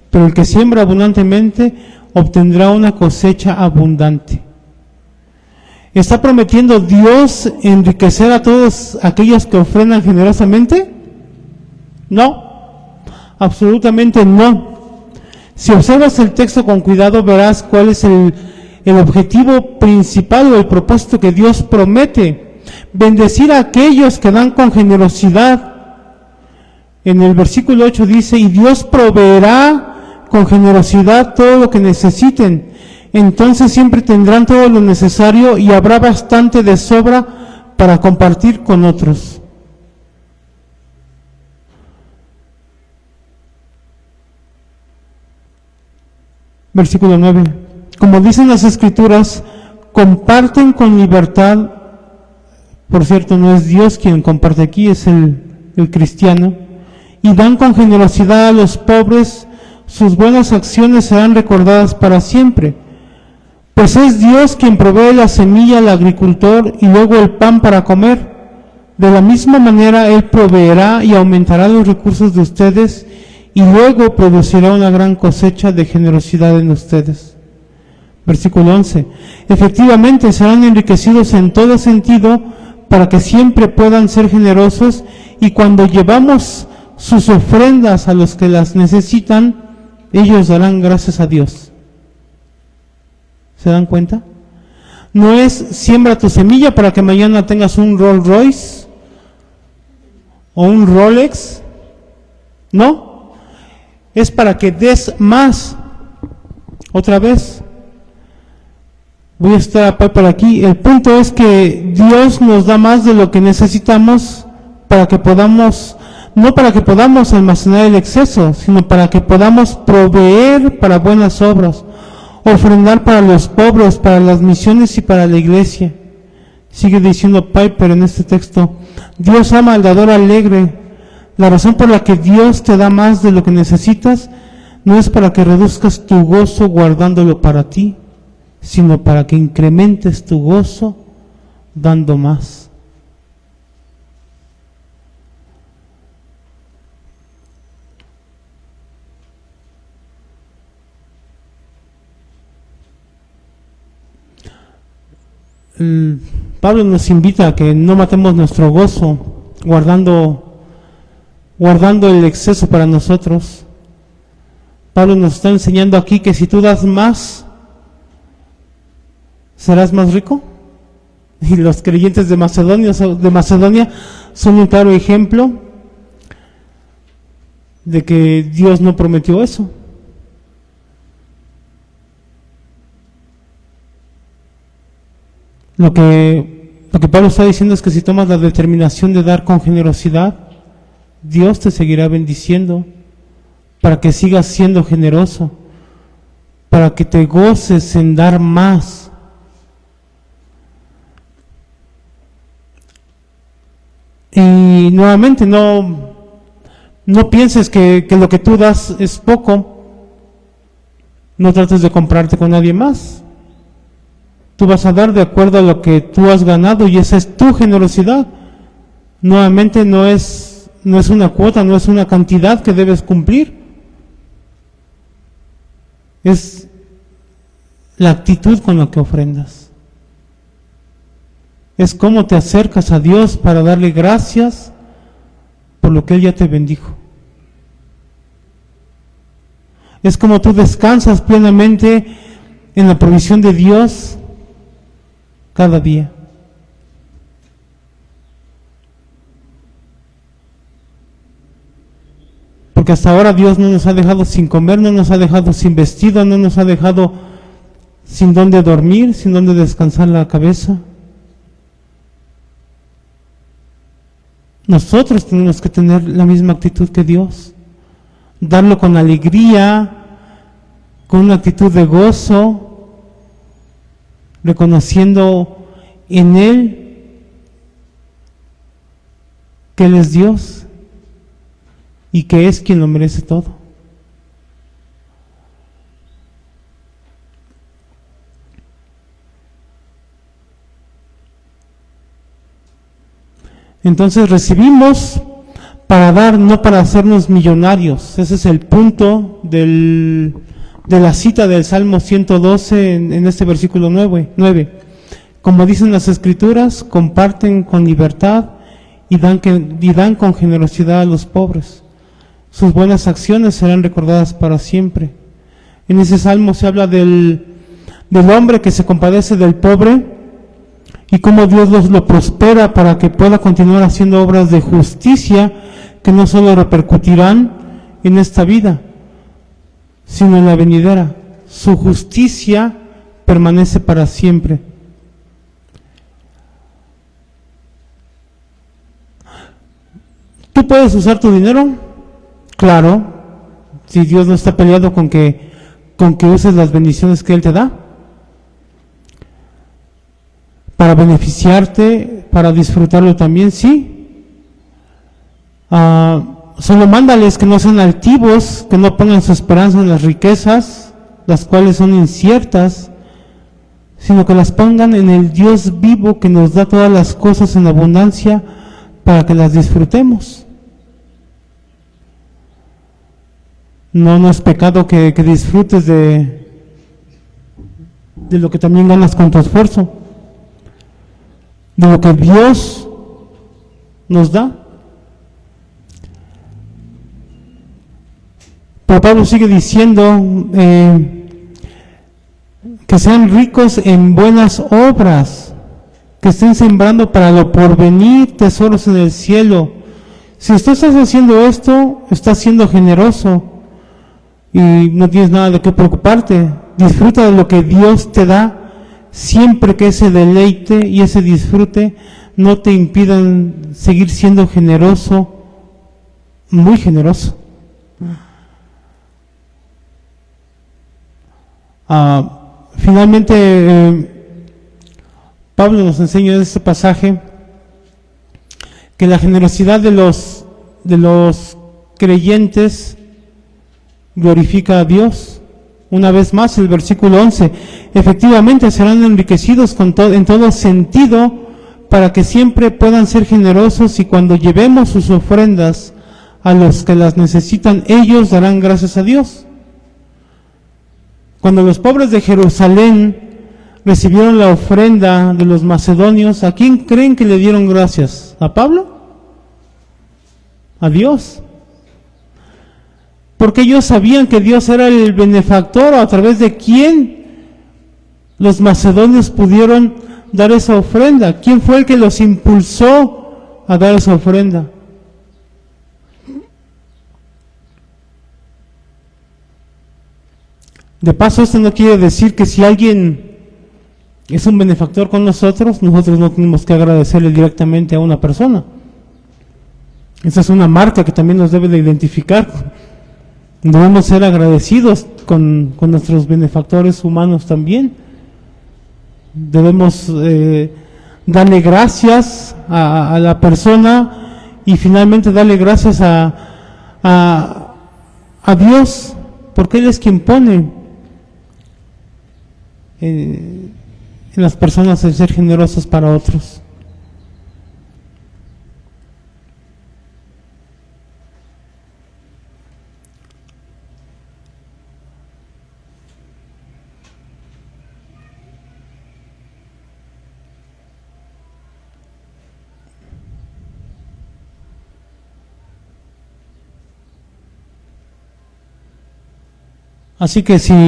pero el que siembra abundantemente obtendrá una cosecha abundante. ¿Está prometiendo Dios enriquecer a todos aquellos que ofrendan generosamente? No, absolutamente no. Si observas el texto con cuidado, verás cuál es el objetivo principal o el propósito que Dios promete: bendecir a aquellos que dan con generosidad. En el versículo 8 dice: y Dios proveerá con generosidad todo lo que necesiten. Entonces siempre tendrán todo lo necesario y habrá bastante de sobra para compartir con otros. Versículo 9. Como dicen las Escrituras, comparten con libertad. Por cierto, no es Dios quien comparte aquí, es el cristiano. Y dan con generosidad a los pobres. Sus buenas acciones serán recordadas para siempre. Pues es Dios quien provee la semilla al agricultor y luego el pan para comer. De la misma manera Él proveerá y aumentará los recursos de ustedes y luego producirá una gran cosecha de generosidad en ustedes. Versículo 11. Efectivamente serán enriquecidos en todo sentido para que siempre puedan ser generosos, y cuando llevamos sus ofrendas a los que las necesitan, ellos darán gracias a Dios. ¿Se dan cuenta? No es siembra tu semilla para que mañana tengas un Rolls Royce o un Rolex. No, es para que des más. Otra vez, voy a estar por aquí. El punto es que Dios nos da más de lo que necesitamos para que podamos, no para que podamos almacenar el exceso, sino para que podamos proveer para buenas obras. Ofrendar para los pobres, para las misiones y para la iglesia. Sigue diciendo Piper en este texto: Dios ama al dador alegre. La razón por la que Dios te da más de lo que necesitas no es para que reduzcas tu gozo guardándolo para ti, sino para que incrementes tu gozo dando más. Pablo nos invita a que no matemos nuestro gozo guardando el exceso para nosotros. Pablo nos está enseñando aquí que si tú das más, serás más rico. Y los creyentes de Macedonia son un claro ejemplo de que Dios no prometió eso. Lo que Pablo está diciendo es que si tomas la determinación de dar con generosidad, Dios te seguirá bendiciendo para que sigas siendo generoso, para que te goces en dar más. Y nuevamente, no pienses que lo que tú das es poco. No trates de comprarte con nadie más. Tú vas a dar de acuerdo a lo que tú has ganado y esa es tu generosidad. Nuevamente no es una cuota, no es una cantidad que debes cumplir. Es la actitud con la que ofrendas. Es cómo te acercas a Dios para darle gracias por lo que Él ya te bendijo. Es como tú descansas plenamente en la provisión de Dios cada día. Porque hasta ahora Dios no nos ha dejado sin comer, no nos ha dejado sin vestido, no nos ha dejado sin dónde dormir, sin dónde descansar la cabeza. Nosotros tenemos que tener la misma actitud que Dios, darlo con alegría, con una actitud de gozo, reconociendo en Él que Él es Dios y que es quien lo merece todo. Entonces recibimos para dar, no para hacernos millonarios. Ese es el punto de la cita del Salmo 112 en este versículo 9. Como dicen las Escrituras, comparten con libertad y dan con generosidad a los pobres. Sus buenas acciones serán recordadas para siempre. En ese salmo se habla del hombre que se compadece del pobre y cómo Dios lo prospera para que pueda continuar haciendo obras de justicia que no solo repercutirán en esta vida, sino en la venidera. Su justicia permanece para siempre. ¿Tú puedes usar tu dinero? Claro, si Dios no está peleado con que uses las bendiciones que Él te da. Para beneficiarte, para disfrutarlo también, sí. Solo mándales que no sean altivos, que no pongan su esperanza en las riquezas, las cuales son inciertas, sino que las pongan en el Dios vivo que nos da todas las cosas en abundancia para que las disfrutemos. No es pecado que disfrutes de lo que también ganas con tu esfuerzo, de lo que Dios nos da. Pero Pablo sigue diciendo que sean ricos en buenas obras, que estén sembrando para lo porvenir tesoros en el cielo. Si tú estás haciendo esto, estás siendo generoso y no tienes nada de qué preocuparte. Disfruta de lo que Dios te da, siempre que ese deleite y ese disfrute no te impidan seguir siendo generoso, muy generoso. Finalmente, Pablo nos enseña en este pasaje que la generosidad de los creyentes glorifica a Dios. Una vez más, el versículo 11, efectivamente serán enriquecidos en todo sentido para que siempre puedan ser generosos y cuando llevemos sus ofrendas a los que las necesitan, ellos darán gracias a Dios. Cuando los pobres de Jerusalén recibieron la ofrenda de los macedonios, ¿a quién creen que le dieron gracias? ¿A Pablo? ¿A Dios? Porque ellos sabían que Dios era el benefactor, a través de quién los macedonios pudieron dar esa ofrenda. ¿Quién fue el que los impulsó a dar esa ofrenda? De paso, esto no quiere decir que si alguien es un benefactor con nosotros no tenemos que agradecerle directamente a una persona. Esa es una marca que también nos debe de identificar. Debemos ser agradecidos con nuestros benefactores humanos también. Debemos darle gracias a la persona y finalmente darle gracias a Dios, porque Él es quien pone en las personas el ser generosas para otros. Así que si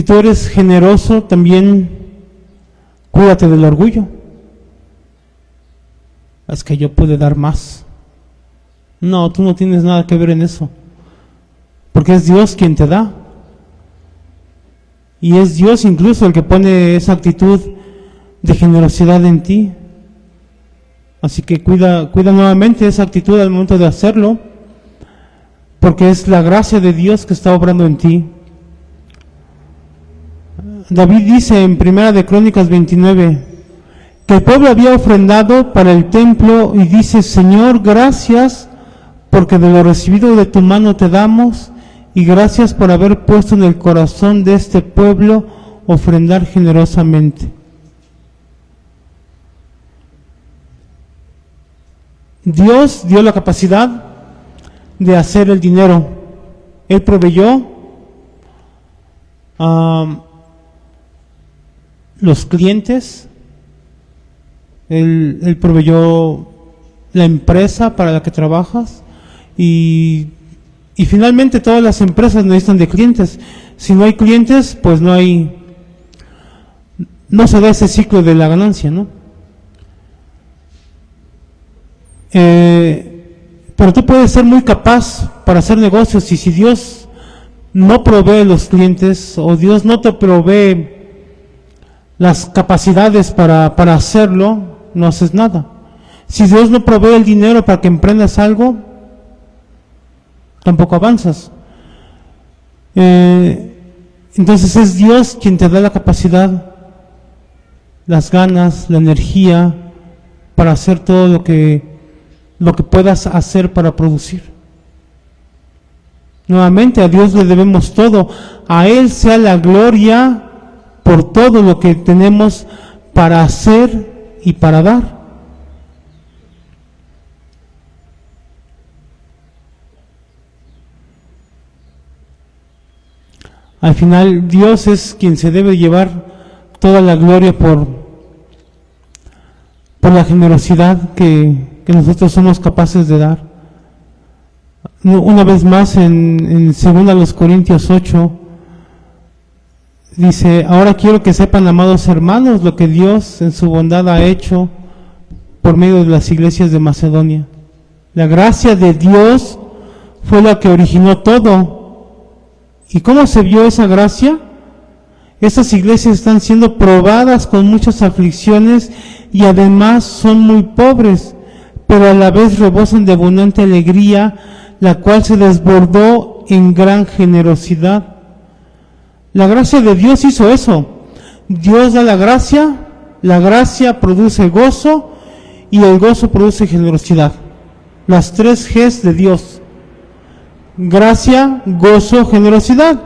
tú eres generoso, también cuídate del orgullo. Es que yo pude dar más. No, tú no tienes nada que ver en eso, porque es Dios quien te da. Y es Dios incluso el que pone esa actitud de generosidad en ti. Así que cuida nuevamente esa actitud al momento de hacerlo, porque es la gracia de Dios que está obrando en ti. David dice en 1 de Crónicas 29 que el pueblo había ofrendado para el templo y dice: Señor, gracias porque de lo recibido de tu mano te damos, y gracias por haber puesto en el corazón de este pueblo ofrendar generosamente. Dios dio la capacidad de hacer el dinero. Él proveyó los clientes, él proveyó la empresa para la que trabajas, y finalmente todas las empresas necesitan de clientes. Si no hay clientes, pues no se da ese ciclo de la ganancia, ¿no? Pero tú puedes ser muy capaz para hacer negocios, y si Dios no provee los clientes, o Dios no te provee las capacidades para hacerlo, no haces nada. Si Dios no provee el dinero para que emprendas algo, tampoco avanzas. Entonces es Dios quien te da la capacidad, las ganas, la energía para hacer todo lo que puedas hacer para producir. Nuevamente, a Dios le debemos todo. A Él sea la gloria por todo lo que tenemos para hacer y para dar. Al final, Dios es quien se debe llevar toda la gloria por la generosidad que nosotros somos capaces de dar. Una vez más, en 2 Corintios 8, dice: ahora quiero que sepan, amados hermanos, lo que Dios en su bondad ha hecho por medio de las iglesias de Macedonia. La gracia de Dios fue la que originó todo. ¿Y cómo se vio esa gracia? Estas iglesias están siendo probadas con muchas aflicciones y además son muy pobres, pero a la vez rebosan de abundante alegría, la cual se desbordó en gran generosidad. La gracia de Dios hizo eso. Dios da la gracia produce gozo, y el gozo produce generosidad. Las 3 Gs de Dios: gracia, gozo, generosidad.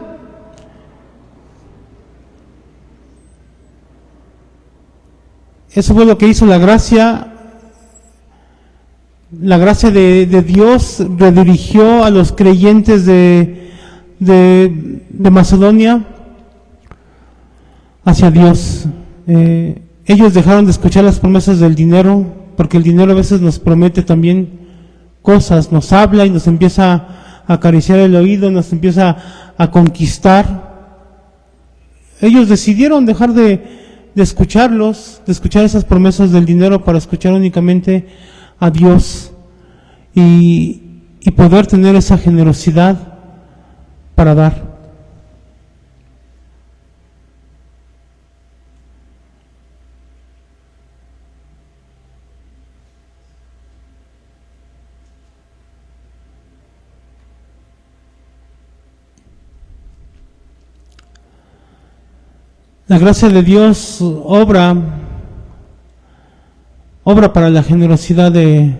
Eso fue lo que hizo la gracia. La gracia de Dios redirigió a los creyentes de Macedonia hacia Dios. Ellos dejaron de escuchar las promesas del dinero, porque el dinero a veces nos promete también cosas, nos habla y nos empieza a acariciar el oído, nos empieza a conquistar. Ellos decidieron dejar de escucharlos, de escuchar esas promesas del dinero para escuchar únicamente a Dios y poder tener esa generosidad para dar. La gracia de Dios obra para la generosidad de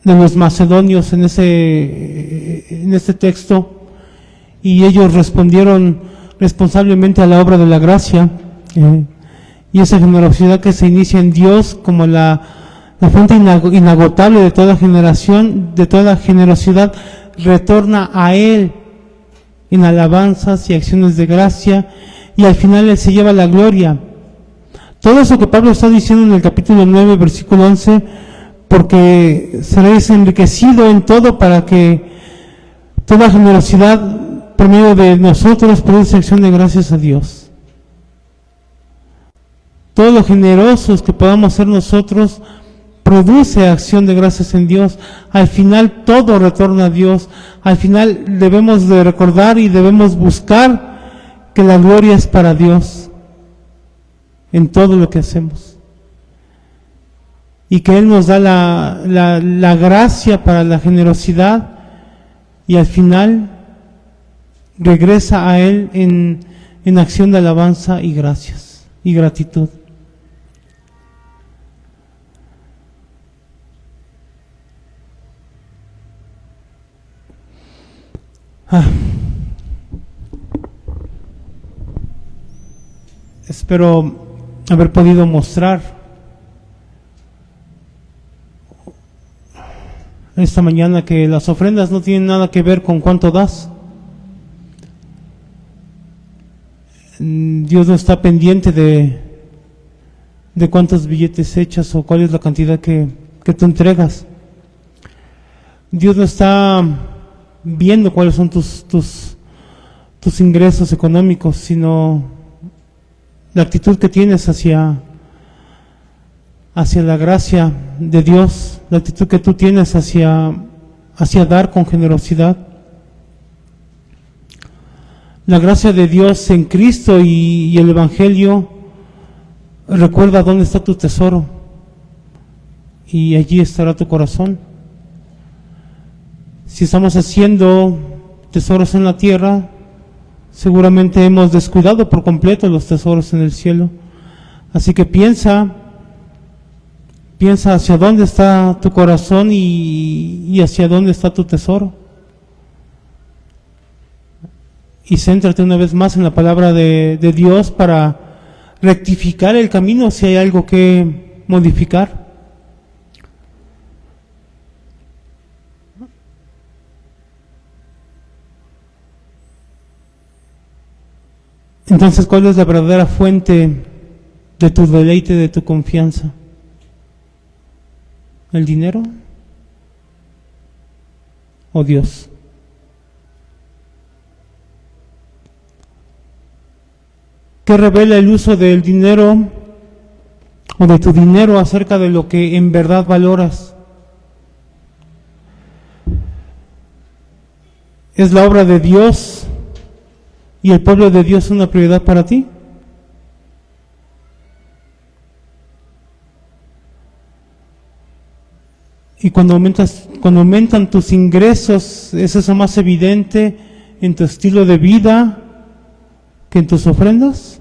los macedonios en este texto, y ellos respondieron responsablemente a la obra de la gracia, y esa generosidad que se inicia en Dios como la fuente inagotable de toda generación, de toda generosidad, retorna a Él en alabanzas y acciones de gracia, y al final Él se lleva la gloria. Todo eso que Pablo está diciendo en el capítulo 9, versículo 11, porque seréis enriquecido en todo para que toda generosidad por medio de nosotros produce acción de gracias a Dios. Todo lo generosos que podamos ser nosotros produce acción de gracias en Dios. Al final todo retorna a Dios. Al final debemos de recordar y debemos buscar que la gloria es para Dios en todo lo que hacemos, y que Él nos da la gracia para la generosidad, y al final regresa a Él en acción de alabanza y gracias y gratitud. Espero haber podido mostrar esta mañana que las ofrendas no tienen nada que ver con cuánto das. Dios no está pendiente de cuántos billetes echas o cuál es la cantidad que tú entregas. Dios no está viendo cuáles son tus ingresos económicos, sino la actitud que tienes hacia la gracia de Dios, la actitud que tú tienes hacia dar con generosidad. La gracia de Dios en Cristo y el Evangelio, recuerda dónde está tu tesoro, y allí estará tu corazón. Si estamos haciendo tesoros en la tierra, seguramente hemos descuidado por completo los tesoros en el cielo. Así que piensa hacia dónde está tu corazón y hacia dónde está tu tesoro. Y céntrate una vez más en la palabra de Dios para rectificar el camino si hay algo que modificar. Entonces, ¿cuál es la verdadera fuente de tu deleite, de tu confianza? ¿El dinero o Dios? ¿Qué revela el uso del dinero o de tu dinero acerca de lo que en verdad valoras? ¿Es la obra de Dios y el pueblo de Dios una prioridad para ti? Y cuando aumentan tus ingresos, ¿es eso más evidente en tu estilo de vida que en tus ofrendas?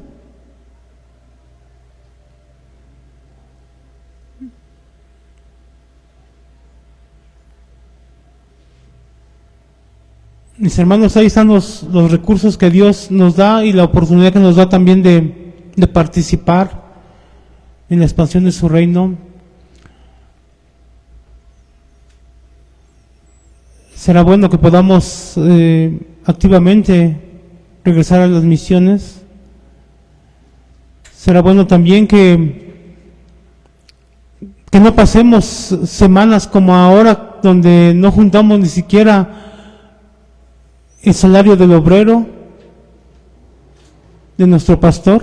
Mis hermanos, ahí están los recursos que Dios nos da y la oportunidad que nos da también de participar en la expansión de su reino. Será bueno que podamos activamente regresar a las misiones. Será bueno también que no pasemos semanas como ahora, donde no juntamos ni siquiera el salario del obrero, de nuestro pastor.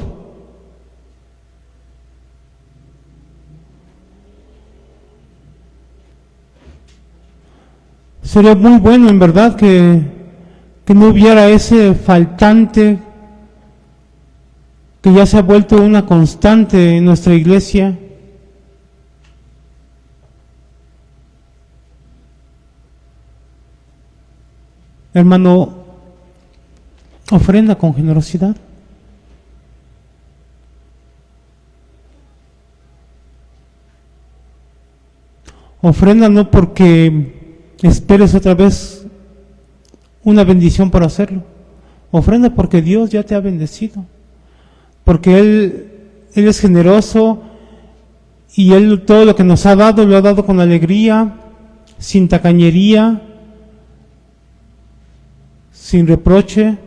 Sería muy bueno, en verdad, que no hubiera ese faltante que ya se ha vuelto una constante en nuestra iglesia. Hermano, ofrenda con generosidad. Ofrenda no porque esperes otra vez una bendición para hacerlo. Ofrenda porque Dios ya te ha bendecido. Porque Él es generoso y Él todo lo que nos ha dado, lo ha dado con alegría, sin tacañería, sin reproche.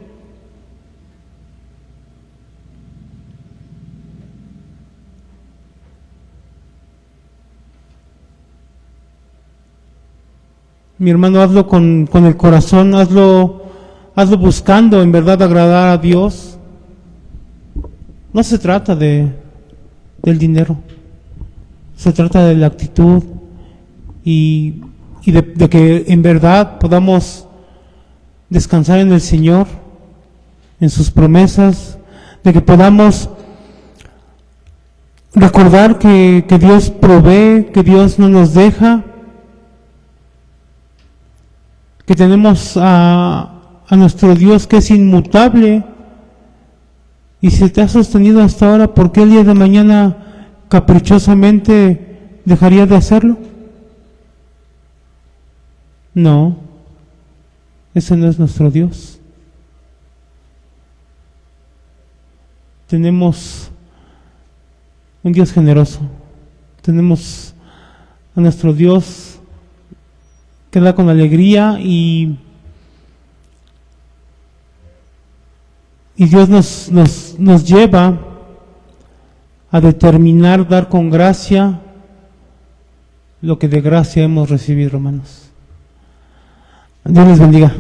Mi hermano, hazlo con el corazón, hazlo buscando en verdad agradar a Dios. No se trata del dinero, se trata de la actitud y de que en verdad podamos descansar en el Señor, en sus promesas, de que podamos recordar que Dios provee, que Dios no nos deja, que tenemos a nuestro Dios que es inmutable. Y si te ha sostenido hasta ahora, ¿por qué el día de mañana caprichosamente dejaría de hacerlo? No, ese no es nuestro Dios. Tenemos un Dios generoso, tenemos a nuestro Dios que da con alegría y Dios nos lleva a determinar dar con gracia lo que de gracia hemos recibido, hermanos. Dios les bendiga.